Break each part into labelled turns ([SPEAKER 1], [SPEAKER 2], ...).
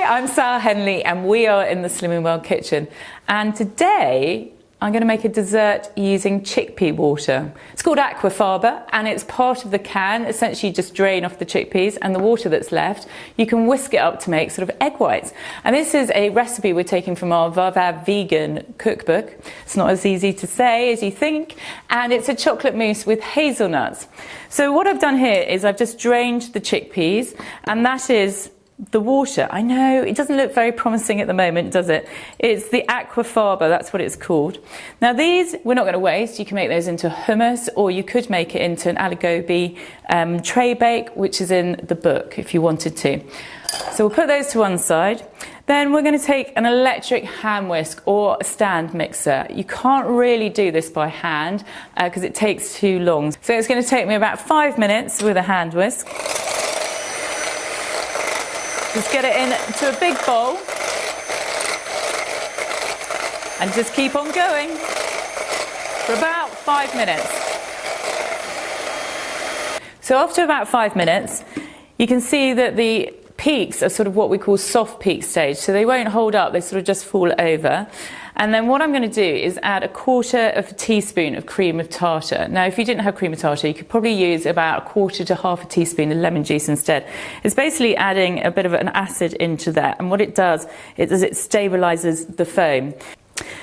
[SPEAKER 1] Hi, I'm Sal Henley and we are in the Slimming World kitchen, and today I'm going to make a dessert using chickpea water. It's called aquafaba and it's part of the can. Essentially you just drain off the chickpeas, and the water that's left you can whisk it up to make sort of egg whites. And this is a recipe we're taking from our Vav vegan cookbook. It's not as easy to say as you think, and it's a chocolate mousse with hazelnuts. So what I've done here is I've just drained the chickpeas, and that is the water. I know it doesn't look very promising at the moment, does it? It's the aquafaba, that's what it's called. Now these we're not going to waste. You can make those into hummus, or you could make it into an aligobi tray bake, which is in the book if you wanted to. So we'll put those to one side. Then we're going to take an electric hand whisk or a stand mixer. You can't really do this by hand because it takes too long. So it's going to take me about 5 minutes with a hand whisk. Just get it into a big bowl and just keep on going for about 5 minutes. So after about 5 minutes, you can see that the peaks are sort of what we call soft peak stage. So they won't hold up, they sort of just fall over. And then what I'm going to do is add 1/4 teaspoon of cream of tartar. Now, if you didn't have cream of tartar, you could probably use about 1/4 to 1/2 teaspoon of lemon juice instead. It's basically adding a bit of an acid into that. And what it does is it stabilizes the foam.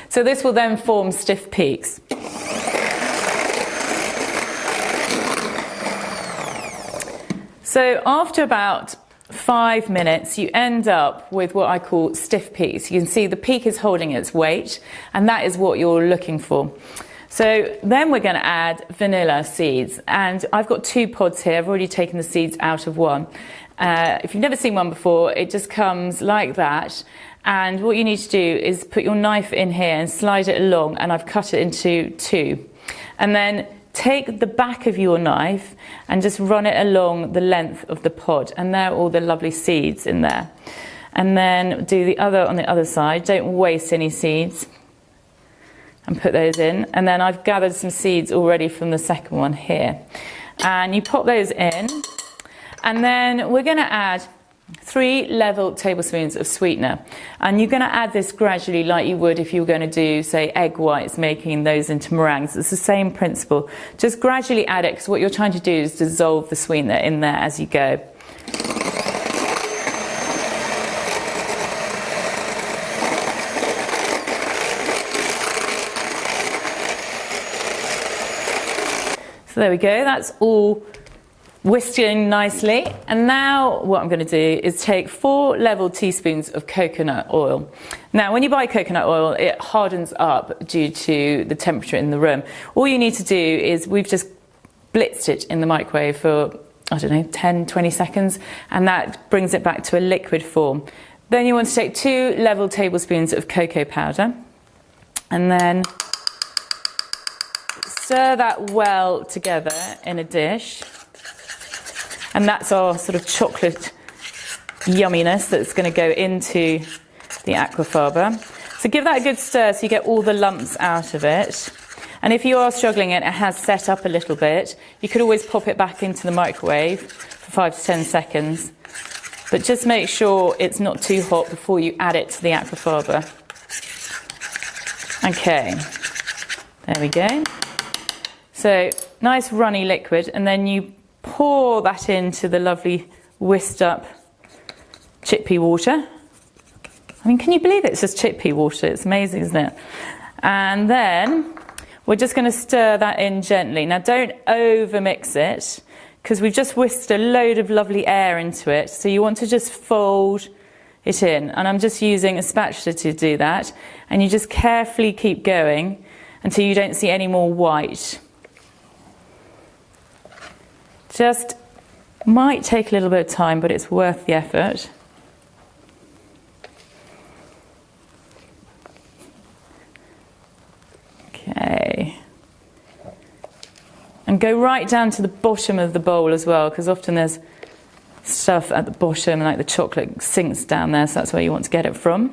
[SPEAKER 1] So this will then form stiff peaks. So after about 5 minutes, you end up with what I call stiff peaks. You can see the peak is holding its weight, and that is what you're looking for. So then we're going to add vanilla seeds, and I've got 2 pods here. I've already taken the seeds out of one. If you've never seen one before, it just comes like that, and what you need to do is put your knife in here and slide it along, and I've cut it into 2. And then take the back of your knife and just run it along the length of the pod, and there are all the lovely seeds in there. And then do the other on the other side. Don't waste any seeds, and put those in. And then I've gathered some seeds already from the second one here, and you pop those in, and then we're going to add 3 level tablespoons of sweetener, and you're going to add this gradually like you would if you were going to do, say, egg whites, making those into meringues. It's the same principle. Just gradually add it, because what you're trying to do is dissolve the sweetener in there as you go. So there we go, that's all whisking nicely. And now what I'm going to do is take 4 level teaspoons of coconut oil. Now when you buy coconut oil, it hardens up due to the temperature in the room. All you need to do is, we've just blitzed it in the microwave for, I don't know, 10-20 seconds, and that brings it back to a liquid form. Then you want to take 2 level tablespoons of cocoa powder, and then stir that well together in a dish. And that's our sort of chocolate yumminess that's going to go into the aquafaba. So give that a good stir so you get all the lumps out of it. And if you are struggling and it has set up a little bit, you could always pop it back into the microwave for 5 to 10 seconds. But just make sure it's not too hot before you add it to the aquafaba. Okay, there we go. So nice runny liquid, and then you pour that into the lovely whisked up chickpea water. I mean, can you believe it's just chickpea water? It's amazing, isn't it? And then we're just going to stir that in gently. Now don't over mix it, because we've just whisked a load of lovely air into it. So you want to just fold it in. And I'm just using a spatula to do that. And you just carefully keep going until you don't see any more white. Just might take a little bit of time, but it's worth the effort. Okay. And go right down to the bottom of the bowl as well, because often there's stuff at the bottom, like the chocolate sinks down there, so that's where you want to get it from.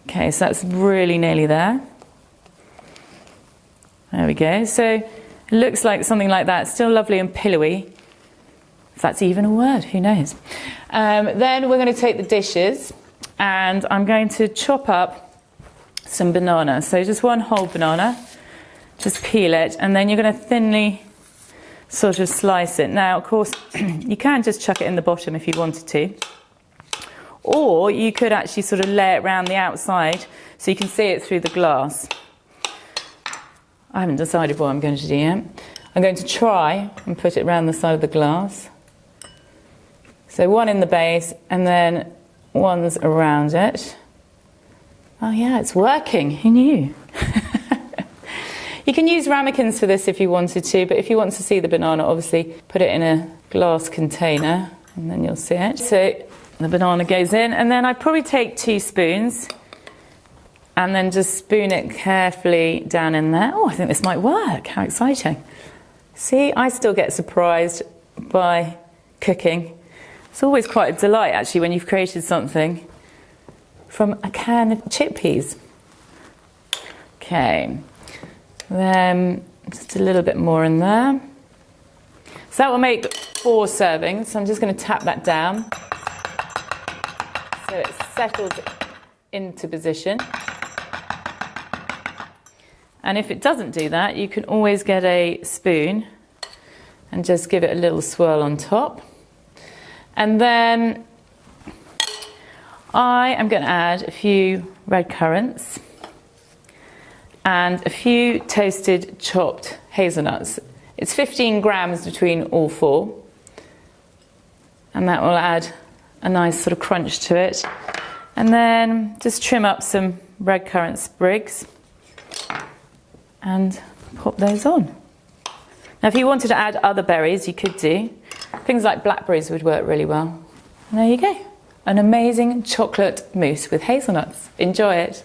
[SPEAKER 1] Okay, so that's really nearly there. There we go. So it looks like something like that. It's still lovely and pillowy. that's even a word, who knows. Then we're going to take the dishes and I'm going to chop up some banana. So just one whole banana, just peel it, and then you're going to thinly sort of slice it. Now, of course, you can just chuck it in the bottom if you wanted to, or you could actually sort of lay it around the outside so you can see it through the glass. I haven't decided what I'm going to do yet. I'm going to try and put it around the side of the glass. So one in the base and then one's around it. Oh yeah, it's working. Who knew? You can use ramekins for this if you wanted to, but if you want to see the banana, obviously put it in a glass container and then you'll see it. So the banana goes in, and then I probably take 2 spoons and then just spoon it carefully down in there. Oh, I think this might work. How exciting. See, I still get surprised by cooking. It's always quite a delight, actually, when you've created something from a can of chickpeas. Okay. Then just a little bit more in there. So that will make 4 servings. So I'm just going to tap that down so it settles into position. And if it doesn't do that, you can always get a spoon and just give it a little swirl on top. And then I am going to add a few red currants and a few toasted chopped hazelnuts. It's 15 grams between all 4, and that will add a nice sort of crunch to it. And then just trim up some red currant sprigs and pop those on. Now if you wanted to add other berries, you could do. Things like blackberries would work really well. And there you go, an amazing chocolate mousse with hazelnuts. Enjoy it.